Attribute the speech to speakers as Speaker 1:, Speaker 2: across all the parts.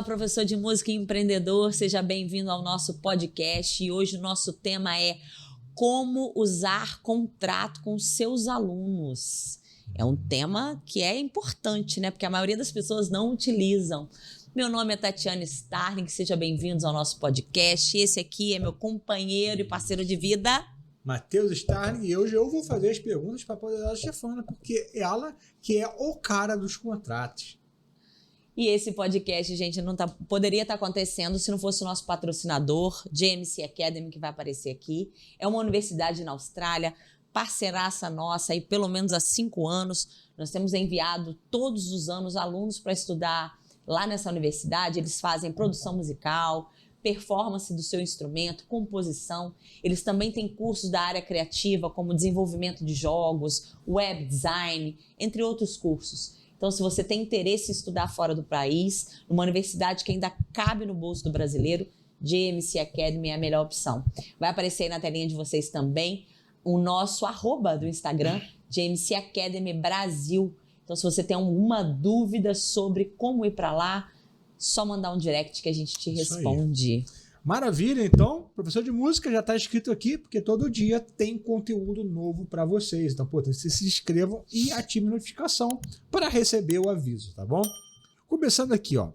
Speaker 1: professor de música e empreendedor, seja bem-vindo ao nosso podcast. E hoje o nosso tema é como usar contrato com seus alunos. É um tema que é importante, né? Porque a maioria das pessoas não utilizam. Meu nome é Tatiana Starling, seja bem-vindos ao nosso podcast. Esse aqui é meu companheiro e parceiro de vida,
Speaker 2: Matheus Starling, e hoje eu vou fazer as perguntas para a poderosa chefana, porque é ela que é o cara dos contratos.
Speaker 1: E esse podcast, gente, poderia estar acontecendo se não fosse o nosso patrocinador, JMC Academy, que vai aparecer aqui. É uma universidade na Austrália, parceiraça nossa, aí pelo menos há 5 anos. Nós temos enviado todos os anos alunos para estudar lá nessa universidade. Eles fazem produção musical, performance do seu instrumento, composição. Eles também têm cursos da área criativa, como desenvolvimento de jogos, web design, entre outros cursos. Então, se você tem interesse em estudar fora do país, numa universidade que ainda cabe no bolso do brasileiro, JMC Academy é a melhor opção. Vai aparecer aí na telinha de vocês também o nosso @ do Instagram, JMC Academy Brasil. Então, se você tem alguma dúvida sobre como ir para lá, só mandar um direct que a gente te responde.
Speaker 2: Maravilha, então, professor de música já está escrito aqui, porque todo dia tem conteúdo novo para vocês. Então, pô, vocês se inscrevam e ativem a notificação para receber o aviso, tá bom? Começando aqui, ó.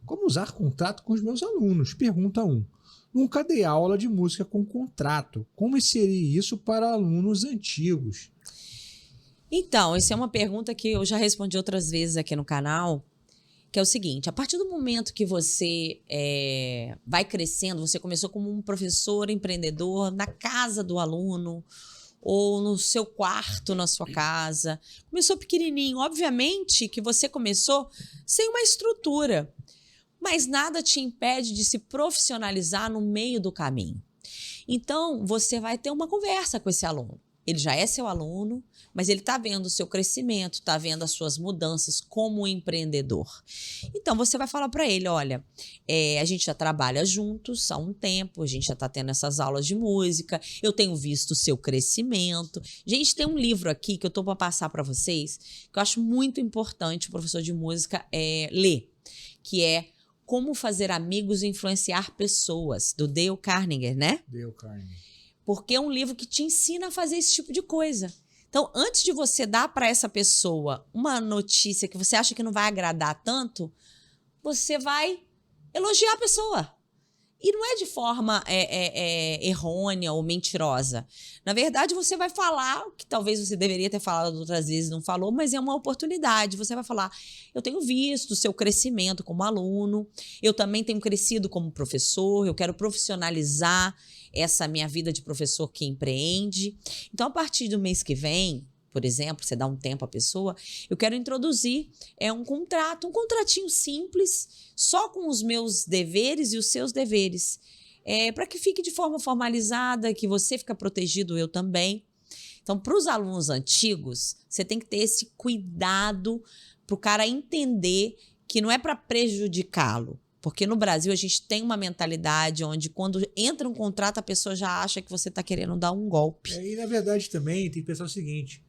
Speaker 2: Como usar contrato com os meus alunos? Pergunta 1. Nunca dei aula de música com contrato. Como seria isso para alunos antigos?
Speaker 1: Então, essa é uma pergunta que eu já respondi outras vezes aqui no canal, que é o seguinte: a partir do momento que você vai crescendo, você começou como um professor empreendedor na casa do aluno ou no seu quarto, na sua casa, começou pequenininho. Obviamente que você começou sem uma estrutura, mas nada te impede de se profissionalizar no meio do caminho. Então, você vai ter uma conversa com esse aluno. Ele já é seu aluno, mas ele está vendo o seu crescimento, está vendo as suas mudanças como empreendedor. Então, você vai falar para ele, olha, a gente já trabalha juntos há um tempo, a gente já está tendo essas aulas de música, eu tenho visto o seu crescimento. Gente, tem um livro aqui que eu estou para passar para vocês, que eu acho muito importante o professor de música ler, que é Como Fazer Amigos e Influenciar Pessoas, do Dale Carnegie, né?
Speaker 2: Dale Carnegie.
Speaker 1: Porque é um livro que te ensina a fazer esse tipo de coisa. Então, antes de você dar para essa pessoa uma notícia que você acha que não vai agradar tanto, você vai elogiar a pessoa. E não é de forma errônea ou mentirosa. Na verdade, você vai falar o que talvez você deveria ter falado outras vezes, não falou, mas é uma oportunidade. Você vai falar, eu tenho visto o seu crescimento como aluno, eu também tenho crescido como professor, eu quero profissionalizar essa minha vida de professor que empreende. Então, a partir do mês que vem, por exemplo, você dá um tempo à pessoa, eu quero introduzir um contratinho simples, só com os meus deveres e os seus deveres, para que fique de forma formalizada, que você fica protegido, eu também. Então, para os alunos antigos, você tem que ter esse cuidado para o cara entender que não é para prejudicá-lo. Porque no Brasil a gente tem uma mentalidade onde quando entra um contrato a pessoa já acha que você está querendo dar um golpe.
Speaker 2: E na verdade também tem que pensar o seguinte,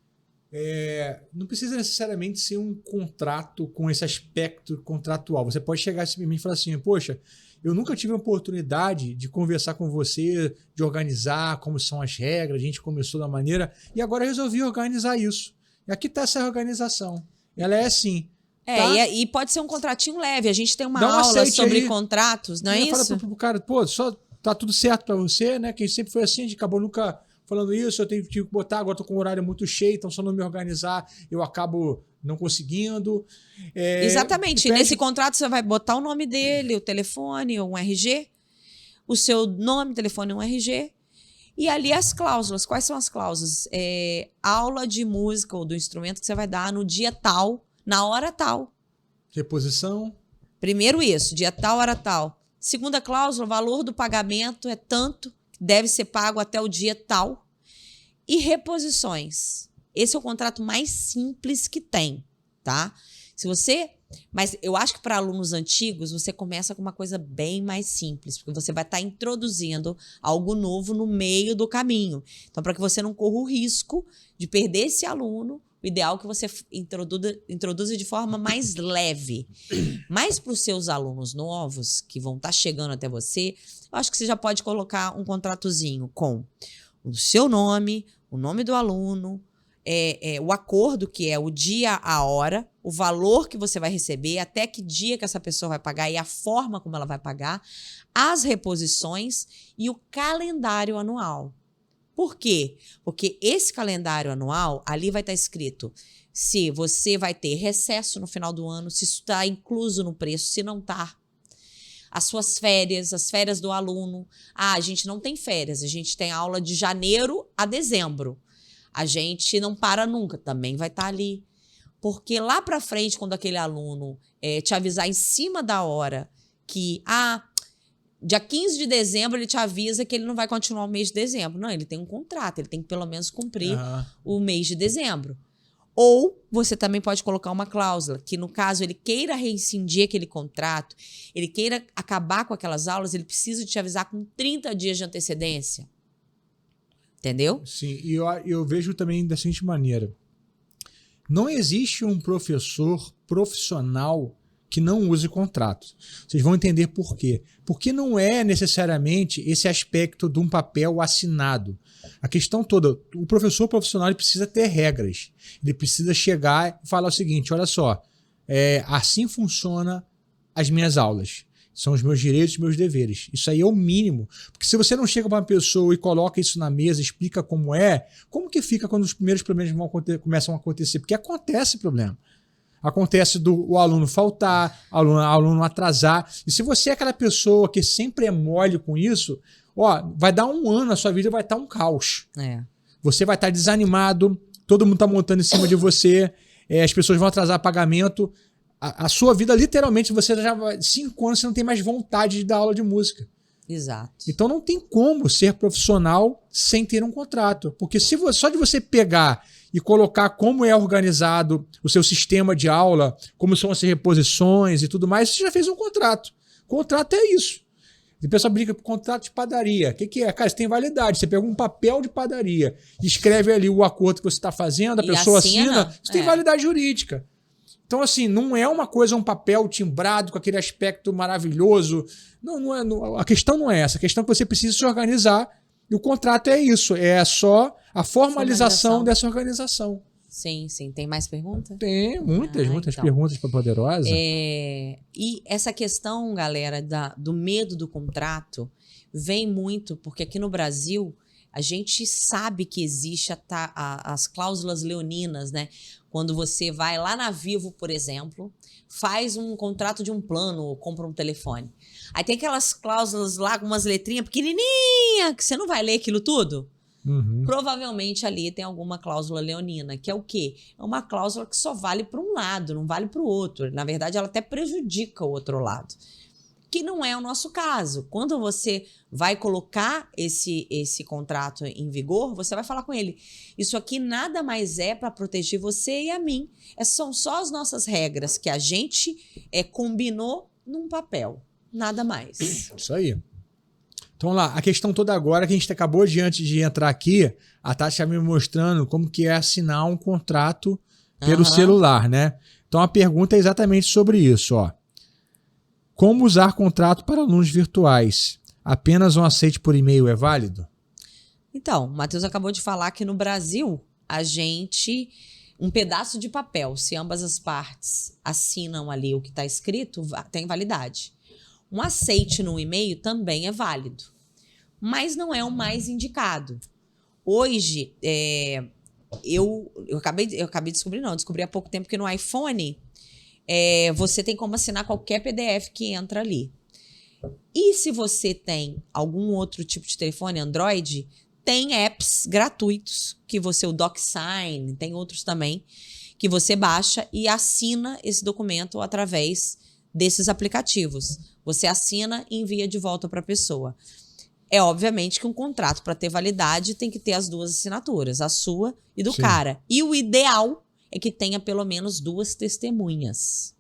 Speaker 2: não precisa necessariamente ser um contrato com esse aspecto contratual. Você pode chegar assim para mim e falar assim, poxa, eu nunca tive a oportunidade de conversar com você, de organizar como são as regras, a gente começou da maneira e agora eu resolvi organizar isso. E aqui está essa organização. Ela é assim. Tá?
Speaker 1: E pode ser um contratinho leve. A gente tem uma aula sobre contratos, não é isso?
Speaker 2: Fala pro cara, pô, só tá tudo certo pra você, né? Que sempre foi assim, a gente acabou nunca falando isso, eu tive que botar, agora tô com o horário muito cheio, então se eu não me organizar, eu acabo não conseguindo.
Speaker 1: Exatamente. Nesse contrato você vai botar o nome dele, o telefone, um RG, o seu nome, telefone, um RG. E ali as cláusulas. Quais são as cláusulas? Aula de música ou do instrumento que você vai dar no dia tal, na hora tal.
Speaker 2: Reposição.
Speaker 1: Primeiro isso, dia tal, hora tal. Segunda cláusula, o valor do pagamento é tanto, deve ser pago até o dia tal. E reposições. Esse é o contrato mais simples que tem, tá? Se você Mas eu acho que para alunos antigos, você começa com uma coisa bem mais simples, porque você vai estar introduzindo algo novo no meio do caminho. Então, para que você não corra o risco de perder esse aluno, o ideal é que você introduza de forma mais leve. Mas para os seus alunos novos, que vão estar chegando até você, eu acho que você já pode colocar um contratozinho com o seu nome, o nome do aluno, o acordo, que é o dia, a hora, o valor que você vai receber, até que dia que essa pessoa vai pagar e a forma como ela vai pagar, as reposições e o calendário anual. Por quê? Porque esse calendário anual, ali vai estar escrito se você vai ter recesso no final do ano, se isso está incluso no preço, se não está. As suas férias, as férias do aluno. A gente não tem férias, a gente tem aula de janeiro a dezembro. A gente não para nunca, também vai estar ali. Porque lá para frente, quando aquele aluno te avisar em cima da hora que, dia 15 de dezembro ele te avisa que ele não vai continuar o mês de dezembro. Não, ele tem um contrato, ele tem que pelo menos cumprir o mês de dezembro. Ou você também pode colocar uma cláusula, que no caso ele queira rescindir aquele contrato, ele queira acabar com aquelas aulas, ele precisa te avisar com 30 dias de antecedência. Entendeu?
Speaker 2: Sim, e eu vejo também da seguinte maneira. Não existe um professor profissional que não use contrato. Vocês vão entender por quê. Porque não é necessariamente esse aspecto de um papel assinado. A questão toda, o professor profissional ele precisa ter regras. Ele precisa chegar e falar o seguinte, olha só, assim funciona as minhas aulas. São os meus direitos e meus deveres. Isso aí é o mínimo. Porque se você não chega para uma pessoa e coloca isso na mesa, explica como que fica quando os primeiros problemas começam a acontecer? Porque acontece problema. Acontece o aluno faltar, aluno atrasar. E se você é aquela pessoa que sempre é mole com isso, vai dar um ano, a sua vida vai estar um caos. Você vai estar desanimado, todo mundo está montando em cima de você, as pessoas vão atrasar pagamento. A sua vida, literalmente, você já vai 5 anos, você não tem mais vontade de dar aula de música.
Speaker 1: Exato.
Speaker 2: Então não tem como ser profissional sem ter um contrato. Porque só de você pegar e colocar como é organizado o seu sistema de aula, como são as reposições e tudo mais, você já fez um contrato. Contrato é isso. O pessoal brinca com contrato de padaria. O que é? Cara, isso tem validade. Você pega um papel de padaria, escreve ali o acordo que você está fazendo, a pessoa assina, isso tem validade jurídica. Então, assim, não é uma coisa, um papel timbrado com aquele aspecto maravilhoso. A questão não é essa. A questão é que você precisa se organizar e o contrato é isso. É só a formalização dessa organização.
Speaker 1: Sim, sim. Tem mais perguntas?
Speaker 2: Tem, muitas perguntas para a Poderosa.
Speaker 1: E essa questão, galera, do medo do contrato vem muito porque aqui no Brasil a gente sabe que existe as cláusulas leoninas, né? Quando você vai lá na Vivo, por exemplo, faz um contrato de um plano ou compra um telefone. Aí tem aquelas cláusulas lá com umas letrinhas pequenininhas, que você não vai ler aquilo tudo. Provavelmente ali tem alguma cláusula leonina, que é o quê? É uma cláusula que só vale para um lado, não vale para o outro. Na verdade, ela até prejudica o outro lado. Que não é o nosso caso. Quando você vai colocar esse contrato em vigor, você vai falar com ele, isso aqui nada mais é para proteger você e a mim. São só as nossas regras que a gente combinou num papel. Nada mais.
Speaker 2: Isso aí. Então lá, a questão toda agora que a gente acabou antes de entrar aqui, a Tati está me mostrando como que é assinar um contrato pelo celular, né? Então a pergunta é exatamente sobre isso, ó. Como usar contrato para alunos virtuais? Apenas um aceite por e-mail é válido?
Speaker 1: Então, o Matheus acabou de falar que no Brasil, um pedaço de papel, se ambas as partes assinam ali o que está escrito, tem validade. Um aceite no e-mail também é válido, mas não é o mais indicado. Hoje, eu acabei de descobrir, descobri há pouco tempo que no iPhone você tem como assinar qualquer PDF que entra ali. E se você tem algum outro tipo de telefone, Android, tem apps gratuitos, o DocSign, tem outros também, que você baixa e assina esse documento através desses aplicativos. Você assina e envia de volta para a pessoa. É obviamente que um contrato, para ter validade, tem que ter as duas assinaturas, a sua e do cara. E o ideal é que tenha pelo menos 2 testemunhas.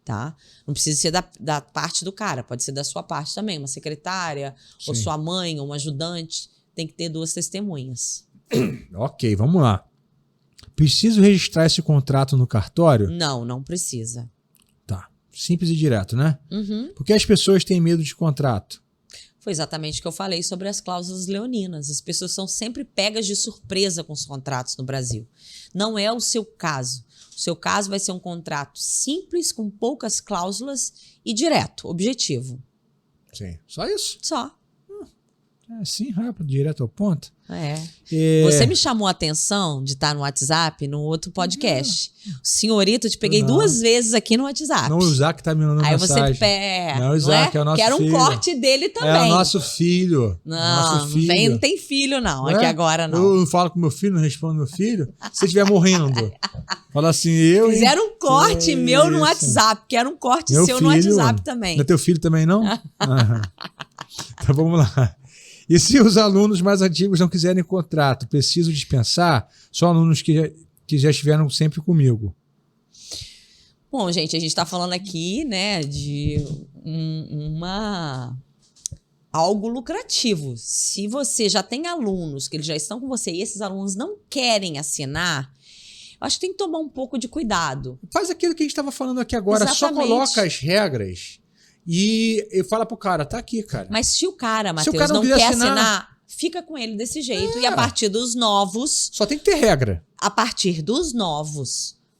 Speaker 1: tá? Não precisa ser da parte do cara, pode ser da sua parte também, uma secretária, ou
Speaker 2: Sim.
Speaker 1: sua mãe, ou um ajudante. Tem que ter 2 testemunhas.
Speaker 2: Ok, vamos lá. Preciso registrar esse contrato no cartório?
Speaker 1: Não precisa.
Speaker 2: Tá. Simples e direto, né?
Speaker 1: Uhum.
Speaker 2: Por que as pessoas têm medo de contrato?
Speaker 1: Foi exatamente o que eu falei sobre as cláusulas leoninas. As pessoas são sempre pegas de surpresa com os contratos no Brasil. Não é o seu caso. O seu caso vai ser um contrato simples, com poucas cláusulas e direto, objetivo.
Speaker 2: Sim. Só isso?
Speaker 1: Só.
Speaker 2: É assim, rápido, direto ao ponto.
Speaker 1: É.
Speaker 2: É...
Speaker 1: Você me chamou a atenção de estar no WhatsApp no outro podcast. Senhorita, eu te peguei
Speaker 2: Não.
Speaker 1: 2 vezes aqui no WhatsApp.
Speaker 2: Não, o Isaac tá me mandando
Speaker 1: Aí
Speaker 2: mensagem.
Speaker 1: você pé.
Speaker 2: Não, o Isaac é o nosso
Speaker 1: Quero um
Speaker 2: filho.
Speaker 1: corte dele também.
Speaker 2: É o nosso filho.
Speaker 1: Não,
Speaker 2: filho.
Speaker 1: não tem filho, não.
Speaker 2: É?
Speaker 1: Aqui agora não.
Speaker 2: Eu não falo com meu filho, não respondo meu filho. Se ele estiver morrendo, fala assim, eu...
Speaker 1: Fizeram um corte
Speaker 2: Que
Speaker 1: meu no
Speaker 2: isso?
Speaker 1: WhatsApp. Quero um corte
Speaker 2: Meu
Speaker 1: seu no
Speaker 2: filho,
Speaker 1: WhatsApp também.
Speaker 2: Não é teu filho também, não? Então vamos lá. E se os alunos mais antigos não quiserem contrato, preciso dispensar? Só alunos que já estiveram sempre comigo.
Speaker 1: Bom, gente, a gente está falando aqui, né, de algo lucrativo. Se você já tem alunos que eles já estão com você e esses alunos não querem assinar, eu acho que tem que tomar um pouco de cuidado.
Speaker 2: Faz aquilo que a gente estava falando aqui agora.
Speaker 1: Exatamente.
Speaker 2: Só coloca as regras e fala pro cara, tá aqui, cara.
Speaker 1: Mas se o cara,
Speaker 2: Se o
Speaker 1: Matheus,
Speaker 2: cara não
Speaker 1: não
Speaker 2: quiser
Speaker 1: quer
Speaker 2: assinar-
Speaker 1: assinar, fica com ele desse jeito. E a partir dos novos,
Speaker 2: Só tem que ter regra.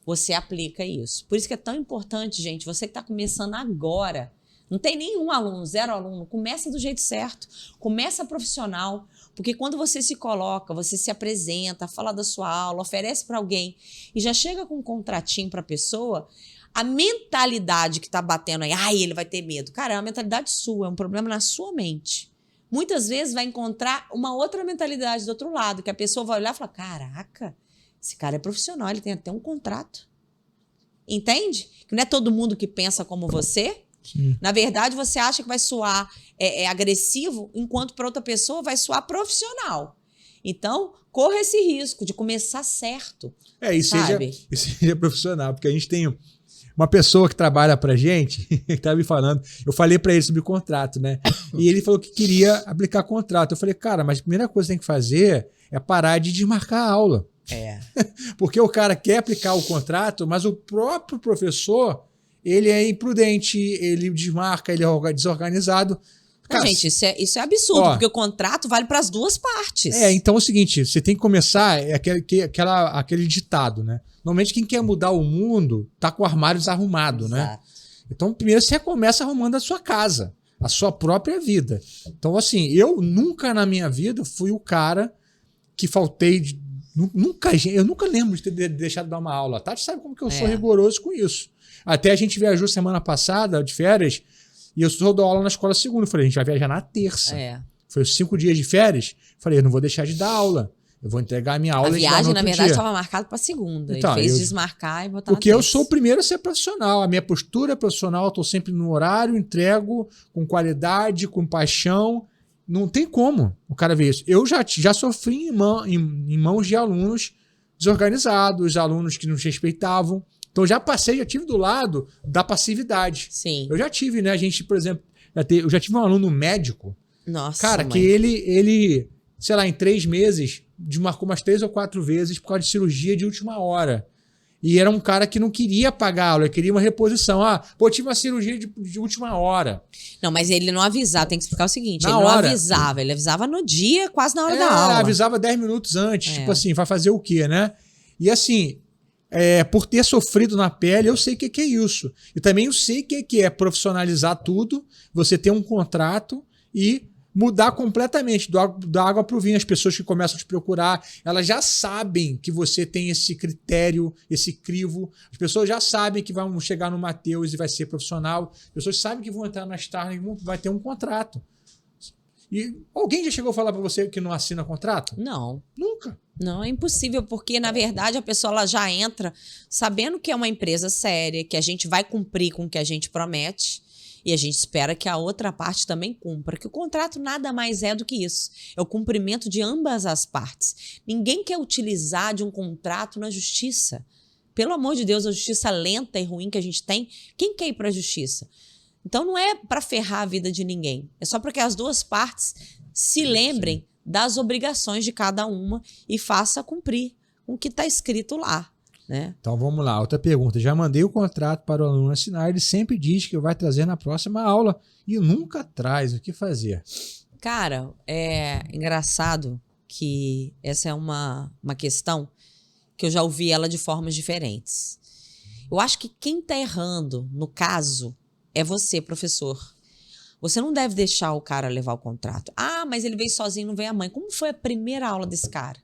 Speaker 1: você aplica isso. Por isso que é tão importante, gente, você que está começando agora, não tem nenhum aluno, 0 aluno, começa do jeito certo, começa profissional, porque quando você se coloca, você se apresenta, fala da sua aula, oferece para alguém e já chega com um contratinho para a pessoa, a mentalidade que está batendo aí, ai, ele vai ter medo. Cara, é uma mentalidade sua, é um problema na sua mente. Muitas vezes vai encontrar uma outra mentalidade do outro lado, que a pessoa vai olhar e falar, caraca, esse cara é profissional, ele tem até um contrato. Entende? Que não é todo mundo que pensa como você.
Speaker 2: Sim.
Speaker 1: Na verdade, você acha que vai soar agressivo, enquanto para outra pessoa vai soar profissional. Então, corra esse risco de começar certo.
Speaker 2: E
Speaker 1: sabe?
Speaker 2: seja profissional, porque a gente tem uma pessoa que trabalha pra gente, que tá me falando, eu falei pra ele sobre o contrato, né? E ele falou que queria aplicar contrato. Eu falei, cara, mas a primeira coisa que tem que fazer é parar de desmarcar a aula. Porque o cara quer aplicar o contrato, mas o próprio professor, ele é imprudente, ele desmarca, ele é desorganizado.
Speaker 1: Não,
Speaker 2: Cara,
Speaker 1: gente, isso é absurdo,
Speaker 2: ó,
Speaker 1: porque o contrato vale para as duas partes.
Speaker 2: então é o seguinte, você tem que começar, aquele ditado, né? Normalmente quem quer mudar o mundo tá com o armário desarrumado, né?
Speaker 1: Exato.
Speaker 2: Então primeiro você começa arrumando a sua casa, a sua própria vida. Então assim, eu nunca na minha vida fui o cara que faltei... Eu nunca lembro de ter deixado de dar uma aula. A Tati sabe como que eu sou rigoroso com isso. Até a gente viajou semana passada, de férias, e eu só dou aula na escola segunda. Eu falei, a gente vai viajar na terça. Foi os 5 dias de férias. Falei, eu não vou deixar de dar aula. Eu vou entregar a minha aula.
Speaker 1: A viagem, na verdade,
Speaker 2: dia.
Speaker 1: estava marcada para segunda.
Speaker 2: Então,
Speaker 1: Ele fez desmarcar e botar
Speaker 2: porque
Speaker 1: na
Speaker 2: eu
Speaker 1: terça.
Speaker 2: sou o primeiro a ser profissional. A minha postura é profissional, eu estou sempre no horário, entrego com qualidade, com paixão. Não tem como o cara ver isso. Eu já sofri em mãos de alunos desorganizados, alunos que não te respeitavam. Então já tive do lado da passividade.
Speaker 1: Sim.
Speaker 2: Eu já tive, né? A gente, por exemplo, eu já tive um aluno médico,
Speaker 1: Nossa,
Speaker 2: cara,
Speaker 1: mãe.
Speaker 2: que ele, sei lá, em 3 meses, desmarcou umas 3 ou 4 vezes por causa de cirurgia de última hora. E era um cara que não queria pagar aula, ele queria uma reposição. Tive uma cirurgia de última hora.
Speaker 1: Não, mas ele não avisava, tem que explicar o seguinte,
Speaker 2: Na
Speaker 1: ele não
Speaker 2: hora.
Speaker 1: avisava, ele avisava no dia, quase na hora da aula.
Speaker 2: Avisava 10 minutos antes, tipo assim, vai fazer o quê, né? E assim, por ter sofrido na pele, eu sei o que é isso. E também eu sei o que é profissionalizar tudo, você ter um contrato e mudar completamente da água para o vinho. As pessoas que começam a te procurar, elas já sabem que você tem esse critério, esse crivo. As pessoas já sabem que vão chegar no Matheus e vai ser profissional. As pessoas sabem que vão entrar na Starling e vai ter um contrato. E alguém já chegou a falar para você que não assina contrato?
Speaker 1: Não.
Speaker 2: Nunca.
Speaker 1: Não, é impossível, porque, na verdade, a pessoa ela já entra sabendo que é uma empresa séria, que a gente vai cumprir com o que a gente promete. E a gente espera que a outra parte também cumpra, que o contrato nada mais é do que isso. É o cumprimento de ambas as partes. Ninguém quer utilizar de um contrato na justiça. pelo amor de Deus, a justiça lenta e ruim que a gente tem, quem quer ir para a justiça? Então não é para ferrar a vida de ninguém. É só para que as duas partes se lembrem das obrigações de cada uma e faça cumprir com o que está escrito lá, né?
Speaker 2: Então vamos lá, outra pergunta. Já mandei o contrato para o aluno assinar, ele sempre diz que vai trazer na próxima aula e nunca traz. O que fazer?
Speaker 1: Cara, é engraçado que essa é uma questão que eu já ouvi ela de formas diferentes. Eu acho que quem está errando, no caso, é você, professor. Você não deve deixar o cara levar o contrato. Ah, mas ele veio sozinho, não veio a mãe. Como foi a primeira aula desse cara?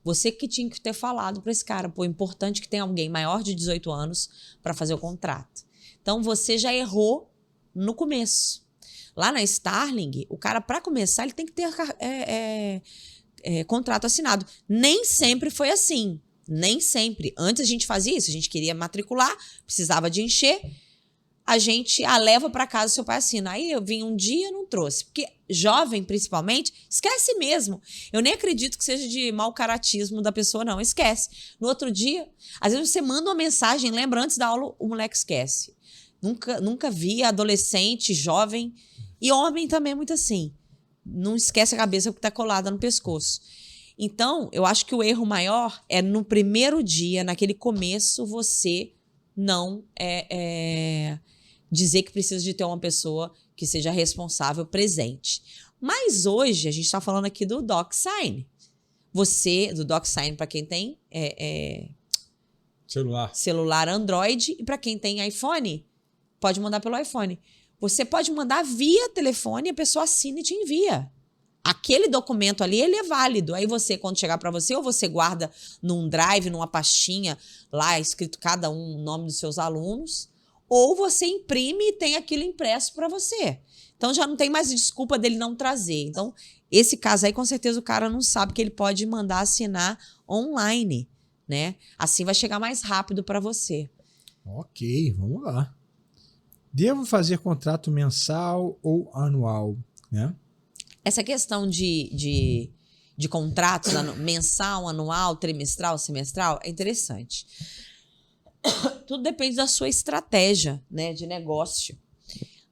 Speaker 1: Você que tinha que ter falado para esse cara. Pô, é importante que tenha alguém maior de 18 anos para fazer o contrato. Então, você já errou no começo. Lá na Starling, o cara, para começar, ele tem que ter contrato assinado. Nem sempre foi assim. Nem sempre. Antes a gente fazia isso. A gente queria matricular, precisava de encher. A gente leva para casa, seu pai assina. Aí eu vim um dia, não trouxe. Porque jovem, principalmente, esquece mesmo. Eu nem acredito que seja de mau caratismo da pessoa, não. Esquece. No outro dia, às vezes você manda uma mensagem, lembra, antes da aula, o moleque esquece. Nunca vi adolescente, jovem e homem também é muito assim. Não esquece a cabeça porque tá colada no pescoço. Então, eu acho que o erro maior é no primeiro dia, naquele começo, você não dizer que precisa de ter uma pessoa que seja responsável presente. Mas hoje, a gente está falando aqui do DocSign. Do DocSign para quem tem celular Android e para quem tem iPhone, pode mandar pelo iPhone. Você pode mandar via telefone, a pessoa assina e te envia. Aquele documento ali, ele é válido. Aí você, quando chegar para você, ou você guarda num drive, numa pastinha, lá escrito cada um o nome dos seus alunos, ou você imprime e tem aquilo impresso para você. Então já não tem mais desculpa dele não trazer. Então, esse caso aí, com certeza o cara não sabe que ele pode mandar assinar online, né? Assim vai chegar mais rápido para você.
Speaker 2: Ok, vamos lá. Devo fazer contrato mensal ou anual, né?
Speaker 1: Essa questão de contratos mensal, anual, trimestral, semestral é interessante. Tudo depende da sua estratégia, né, de negócio.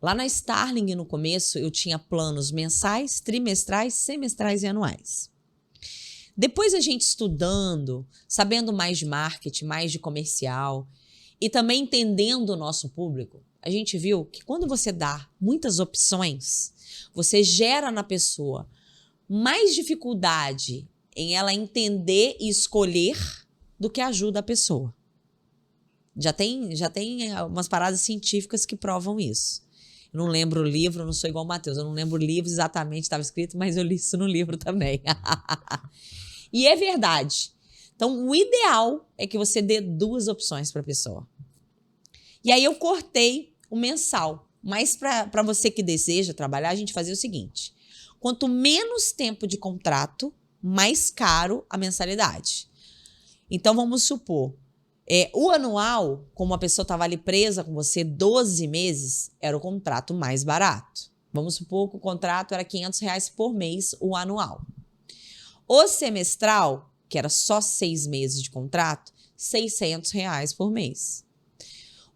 Speaker 1: Lá na Starling, no começo, eu tinha planos mensais, trimestrais, semestrais e anuais. Depois a gente estudando, sabendo mais de marketing, mais de comercial e também entendendo o nosso público, a gente viu que quando você dá muitas opções, você gera na pessoa mais dificuldade em ela entender e escolher do que ajuda a pessoa. Já tem umas paradas científicas que provam isso. Eu não lembro o livro, eu não sou igual o Matheus, eu não lembro o livro exatamente, estava escrito, mas eu li isso no livro também. E é verdade. Então, o ideal é que você dê 2 opções para a pessoa. E aí eu cortei o mensal. Mas para você que deseja trabalhar, a gente fazia o seguinte. Quanto menos tempo de contrato, mais caro a mensalidade. Então, vamos supor, o anual, como a pessoa estava ali presa com você 12 meses, era o contrato mais barato. Vamos supor que o contrato era R$500 por mês, o anual. O semestral, que era só 6 meses de contrato, R$600 por mês.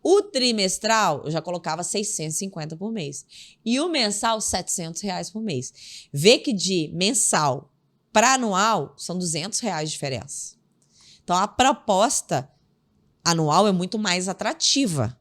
Speaker 1: O trimestral, eu já colocava 650 por mês. E o mensal, R$700 por mês. Vê que de mensal para anual, são R$200 de diferença. Então, a proposta anual é muito mais atrativa.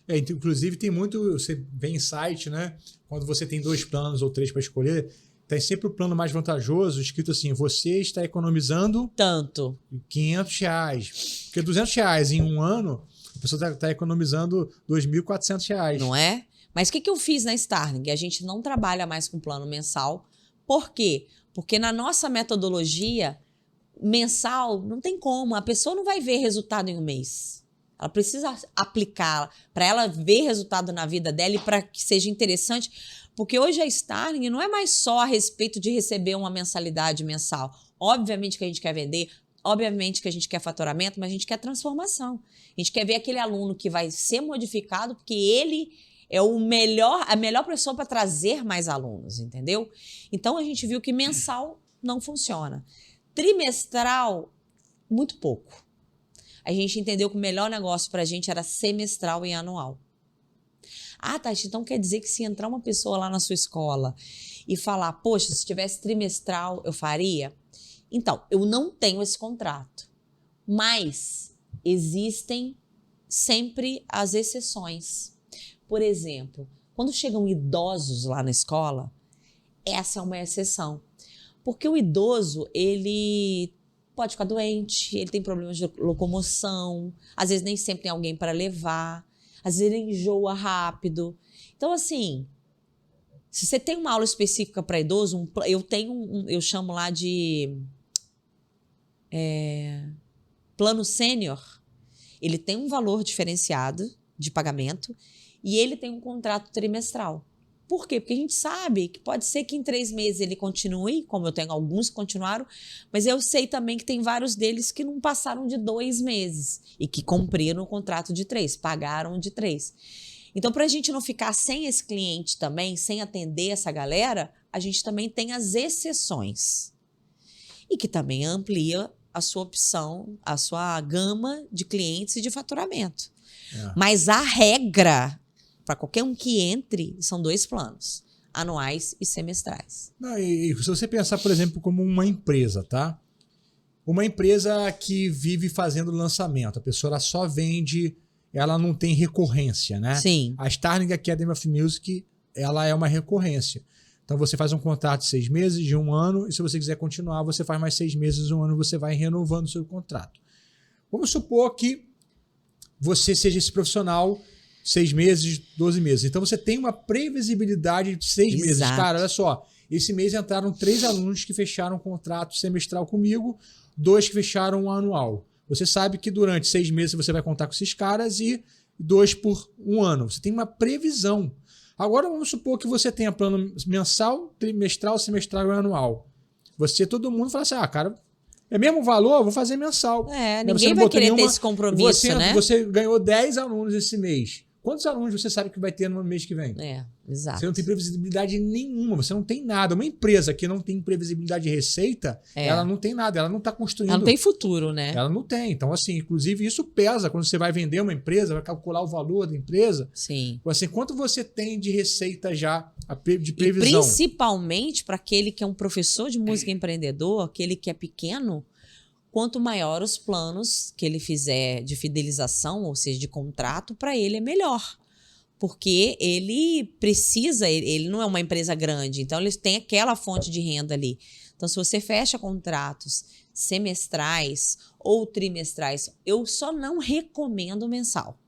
Speaker 2: Inclusive, tem muito... Você vem em site, né? Quando você tem 2 planos ou 3 para escolher, tem sempre o plano mais vantajoso, escrito assim, você está economizando...
Speaker 1: Tanto.
Speaker 2: R$500. Porque R$200 em um ano... A pessoa está economizando R$2.400.
Speaker 1: Não é? Mas o que eu fiz na Starling? A gente não trabalha mais com plano mensal. Por quê? Porque na nossa metodologia, mensal, não tem como. A pessoa não vai ver resultado em um mês. Ela precisa aplicar para ela ver resultado na vida dela e para que seja interessante. Porque hoje a Starling não é mais só a respeito de receber uma mensalidade mensal. Obviamente que a gente quer vender, obviamente que a gente quer faturamento, mas a gente quer transformação. A gente quer ver aquele aluno que vai ser modificado porque ele é a melhor pessoa para trazer mais alunos, entendeu? Então, a gente viu que mensal não funciona. Trimestral, muito pouco. a gente entendeu que o melhor negócio para a gente era semestral e anual. Ah, Tati, então quer dizer que se entrar uma pessoa lá na sua escola e falar, poxa, se tivesse trimestral, eu faria? Então, eu não tenho esse contrato, mas existem sempre as exceções. Por exemplo, quando chegam idosos lá na escola, essa é uma exceção. Porque o idoso, ele pode ficar doente, ele tem problemas de locomoção, às vezes nem sempre tem alguém para levar, às vezes ele enjoa rápido. Então, assim, se você tem uma aula específica para idoso, eu chamo lá de plano sênior. Ele tem um valor diferenciado de pagamento e ele tem um contrato trimestral. Por quê? Porque a gente sabe que pode ser que em 3 meses ele continue, como eu tenho alguns que continuaram, mas eu sei também que tem vários deles que não passaram de 2 meses e que cumpriram o contrato de 3, pagaram de 3. Então, para a gente não ficar sem esse cliente também, sem atender essa galera, a gente também tem as exceções. E que também amplia a sua opção, a sua gama de clientes e de faturamento. Mas a regra para qualquer um que entre, são 2 planos, anuais e semestrais.
Speaker 2: Não, e se você pensar, por exemplo, como uma empresa, tá? Uma empresa que vive fazendo lançamento, a pessoa ela só vende, ela não tem recorrência, né?
Speaker 1: Sim.
Speaker 2: A Starling Academy of Music, ela é uma recorrência. Então você faz um contrato de 6 meses, de 1 ano, e se você quiser continuar, você faz mais 6 meses, 1 ano, você vai renovando o seu contrato. Vamos supor que você seja esse profissional 6 meses, 12 meses. Então você tem uma previsibilidade de 6 meses. Cara, olha só, esse mês entraram 3 alunos que fecharam um contrato semestral comigo, 2 que fecharam um anual. Você sabe que durante 6 meses você vai contar com esses caras e 2 por 1 ano. Você tem uma previsão. Agora vamos supor que você tenha plano mensal, trimestral, semestral e anual. Todo mundo fala assim, cara, é mesmo valor? Vou fazer mensal.
Speaker 1: Ninguém vai querer ter esse compromisso, né?
Speaker 2: Você ganhou 10 alunos esse mês. Quantos alunos você sabe que vai ter no mês que vem?
Speaker 1: Exato.
Speaker 2: Você não tem previsibilidade nenhuma, você não tem nada. Uma empresa que não tem previsibilidade de receita, ela não tem nada, ela não está construindo.
Speaker 1: Ela não tem futuro, né?
Speaker 2: Ela não tem. Então, assim, inclusive isso pesa quando você vai vender uma empresa, vai calcular o valor da empresa.
Speaker 1: Sim.
Speaker 2: Assim, quanto você tem de receita já, de previsão?
Speaker 1: E principalmente para aquele que é um professor de música empreendedor, aquele que é pequeno, quanto maior os planos que ele fizer de fidelização, ou seja, de contrato, para ele é melhor. Porque ele precisa, ele não é uma empresa grande, então ele tem aquela fonte de renda ali. Então, se você fecha contratos semestrais ou trimestrais, eu só não recomendo mensal.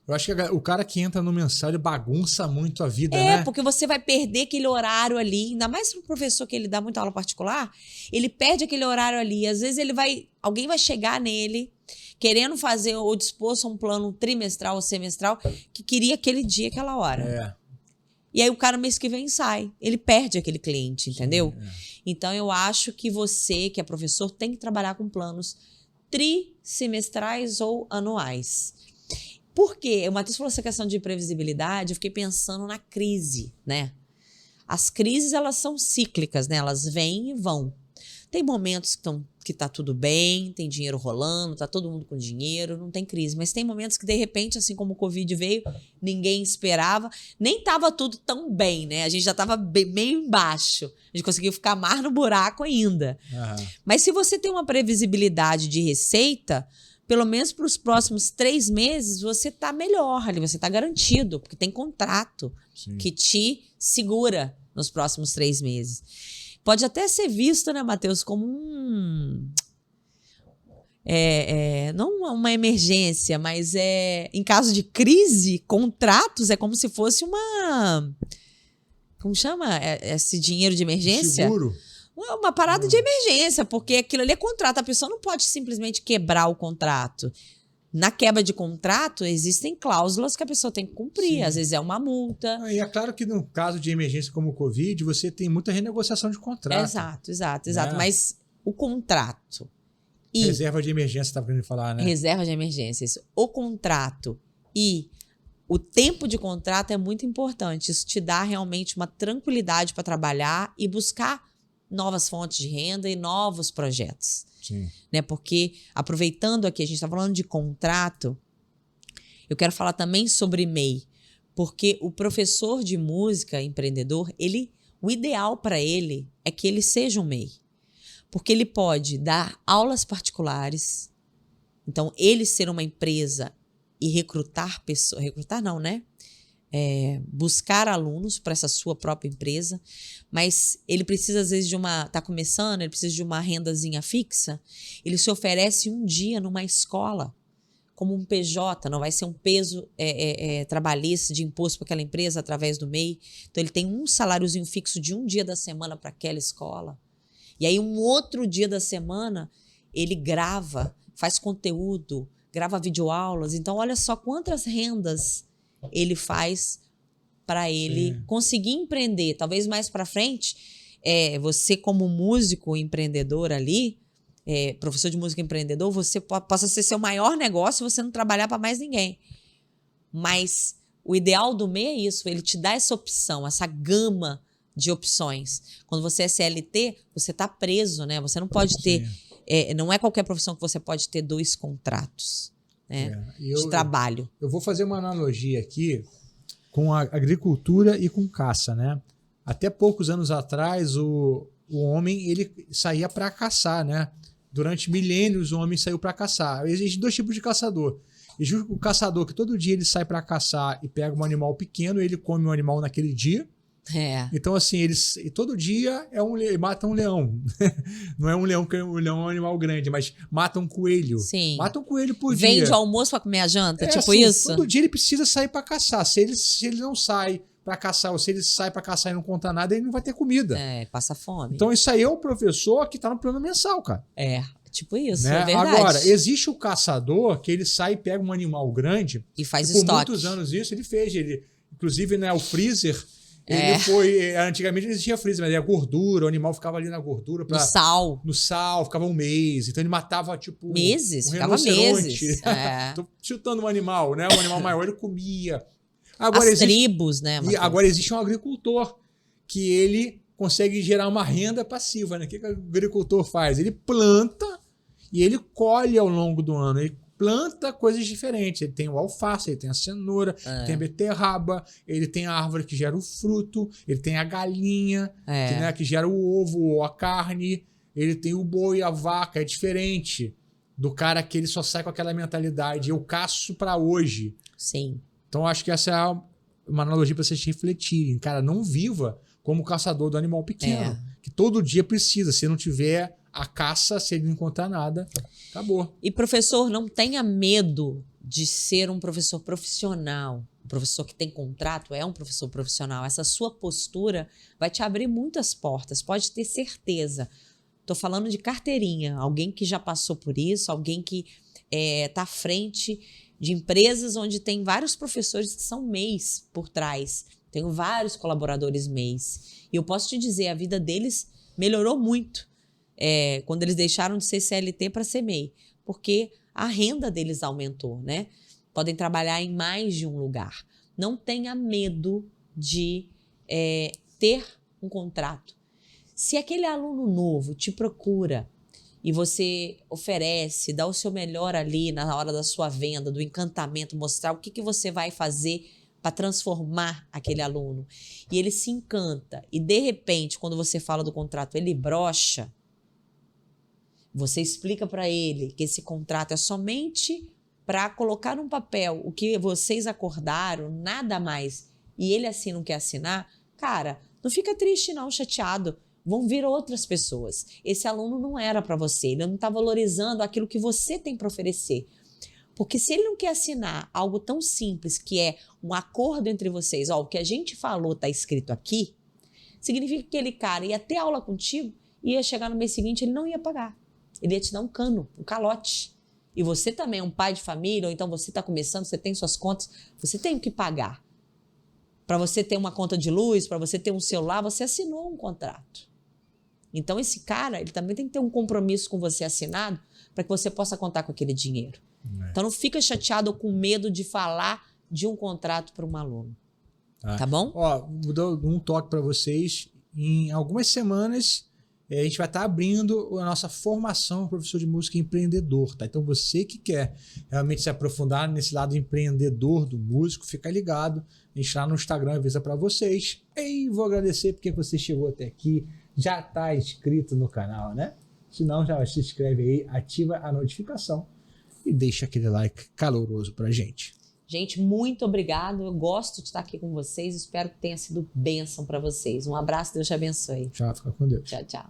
Speaker 2: Eu acho que o cara que entra no mensal, ele bagunça muito a vida, né?
Speaker 1: Porque você vai perder aquele horário ali, ainda mais para o professor que ele dá muita aula particular, ele perde aquele horário ali. Às vezes alguém vai chegar nele querendo fazer ou disposto a um plano trimestral ou semestral que queria aquele dia, aquela hora. E aí o cara mês que vem sai. Ele perde aquele cliente, entendeu? Então eu acho que você, que é professor, tem que trabalhar com planos trimestrais ou anuais. Por quê? O Matheus falou essa questão de previsibilidade, eu fiquei pensando na crise, né? As crises, elas são cíclicas, né? Elas vêm e vão. Tem momentos que tá tudo bem, tem dinheiro rolando, tá todo mundo com dinheiro, não tem crise. Mas tem momentos que, de repente, assim como o Covid veio, ninguém esperava, nem tava tudo tão bem, né? A gente já tava meio embaixo. A gente conseguiu ficar mais no buraco ainda. Mas se você tem uma previsibilidade de receita, pelo menos para os próximos 3 meses, você está melhor ali, você está garantido, porque tem contrato que te segura nos próximos 3 meses. Pode até ser visto, né, Matheus, como não uma emergência, mas em caso de crise, contratos é como se fosse uma... Como chama esse dinheiro de emergência?
Speaker 2: Seguro.
Speaker 1: Uma parada de emergência, porque aquilo ali é contrato. A pessoa não pode simplesmente quebrar o contrato. Na quebra de contrato, existem cláusulas que a pessoa tem que cumprir. Às vezes é uma multa.
Speaker 2: E é claro que no caso de emergência como o Covid, você tem muita renegociação de contrato.
Speaker 1: Exato. Mas o contrato...
Speaker 2: Reserva de emergência, você estava querendo falar, né?
Speaker 1: Reserva de emergência. O contrato e o tempo de contrato é muito importante. Isso te dá realmente uma tranquilidade para trabalhar e buscar novas fontes de renda e novos projetos.
Speaker 2: Sim.
Speaker 1: Né? Porque, aproveitando aqui, a gente está falando de contrato, eu quero falar também sobre MEI. Porque o professor de música, empreendedor, o ideal para ele é que ele seja um MEI. Porque ele pode dar aulas particulares, então ele ser uma empresa e recrutar pessoas, recrutar não, né? Buscar alunos para essa sua própria empresa, mas ele precisa às vezes tá começando, ele precisa de uma rendazinha fixa, ele se oferece um dia numa escola, como um PJ, não vai ser um peso trabalhista de imposto para aquela empresa através do MEI, então ele tem um saláriozinho fixo de um dia da semana para aquela escola, e aí um outro dia da semana ele grava, faz conteúdo, grava videoaulas, então olha só quantas rendas ele faz para ele conseguir empreender. Talvez mais para frente, você como músico empreendedor ali, professor de música empreendedor, você possa ser seu maior negócio e você não trabalhar para mais ninguém. Mas o ideal do MEI é isso, ele te dá essa opção, essa gama de opções. Quando você é CLT, você está preso, né? Você não pode ter... não é qualquer profissão que você pode ter 2 contratos. Né, de trabalho.
Speaker 2: Eu vou fazer uma analogia aqui com a agricultura e com caça, né? Até poucos anos atrás, o homem ele saía para caçar, né? Durante milênios, o homem saiu para caçar. Existem 2 tipos de caçador. Existe o caçador que todo dia ele sai para caçar e pega um animal pequeno, ele come um animal naquele dia. Então, assim, todo dia mata um leão. Não é um leão, porque o leão é um animal grande, mas mata um coelho.
Speaker 1: Sim.
Speaker 2: Mata um coelho por dia.
Speaker 1: Vende o almoço para comer a janta, tipo
Speaker 2: assim,
Speaker 1: isso?
Speaker 2: Todo dia ele precisa sair para caçar. Se ele não sai para caçar, ou se ele sai para caçar e não conta nada, ele não vai ter comida.
Speaker 1: Passa fome.
Speaker 2: Então, isso aí é o professor que tá no plano mensal, cara.
Speaker 1: Tipo isso,
Speaker 2: né?
Speaker 1: É verdade.
Speaker 2: Agora, existe o caçador que ele sai e pega um animal grande.
Speaker 1: E faz
Speaker 2: por
Speaker 1: estoque.
Speaker 2: muitos anos isso ele fez. Inclusive, né, o freezer... Ele foi. Antigamente não existia freezer, mas era gordura, o animal ficava ali na gordura.
Speaker 1: No
Speaker 2: sal, ficava um mês. Então ele matava, tipo.
Speaker 1: Meses,
Speaker 2: um
Speaker 1: ficava meses.
Speaker 2: Tô chutando um animal, né? Um animal maior, ele comia.
Speaker 1: Agora, tribos, né?
Speaker 2: E agora existe um agricultor que ele consegue gerar uma renda passiva, né? O que o agricultor faz? Ele planta e ele colhe ao longo do ano. Ele planta coisas diferentes. Ele tem o alface, ele tem a cenoura, tem a beterraba, ele tem a árvore que gera o fruto, ele tem a galinha, que gera o ovo ou a carne, ele tem o boi, a vaca. É diferente do cara que ele só sai com aquela mentalidade. Eu caço para hoje.
Speaker 1: Sim.
Speaker 2: Então, acho que essa é uma analogia para vocês refletirem. Cara, não viva como caçador do animal pequeno, que todo dia precisa. Se não tiver a caça, se ele não encontrar nada, acabou.
Speaker 1: E professor, não tenha medo de ser um professor profissional. O professor que tem contrato é um professor profissional. Essa sua postura vai te abrir muitas portas, pode ter certeza. Estou falando de carteirinha, alguém que já passou por isso, alguém que está à frente de empresas onde tem vários professores que são MEIs por trás. Tenho vários colaboradores MEIs. E eu posso te dizer, a vida deles melhorou muito. Quando eles deixaram de ser CLT para ser MEI, porque a renda deles aumentou, né? Podem trabalhar em mais de um lugar. Não tenha medo de ter um contrato. Se aquele aluno novo te procura e você oferece, dá o seu melhor ali na hora da sua venda, do encantamento, mostrar o que você vai fazer para transformar aquele aluno, e ele se encanta, e de repente, quando você fala do contrato, ele brocha, você explica para ele que esse contrato é somente para colocar num papel o que vocês acordaram, nada mais, e ele assim não quer assinar, cara, não fica triste não, chateado. Vão vir outras pessoas. Esse aluno não era para você, ele não está valorizando aquilo que você tem para oferecer. Porque se ele não quer assinar algo tão simples, que é um acordo entre vocês, o que a gente falou está escrito aqui, significa que aquele cara ia ter aula contigo, ia chegar no mês seguinte, ele não ia pagar. Ele ia te dar um cano, um calote. E você também é um pai de família, ou então você está começando, você tem suas contas, você tem o que pagar. Para você ter uma conta de luz, para você ter um celular, você assinou um contrato. Então, esse cara, ele também tem que ter um compromisso com você assinado para que você possa contar com aquele dinheiro. Então, não fica chateado ou com medo de falar de um contrato para um aluno. Tá bom?
Speaker 2: Vou dar um toque para vocês. Em algumas semanas, a gente vai estar abrindo a nossa formação professor de música empreendedor, tá? Então você que quer realmente se aprofundar nesse lado empreendedor do músico, fica ligado, a gente lá no Instagram avisa para vocês. E vou agradecer porque você chegou até aqui, já está inscrito no canal, né? Se não, já se inscreve aí, ativa a notificação e deixa aquele like caloroso pra gente.
Speaker 1: Gente, muito obrigado. Eu gosto de estar aqui com vocês. Espero que tenha sido bênção para vocês. Um abraço, Deus te abençoe.
Speaker 2: Tchau, fica com Deus.
Speaker 1: Tchau, tchau.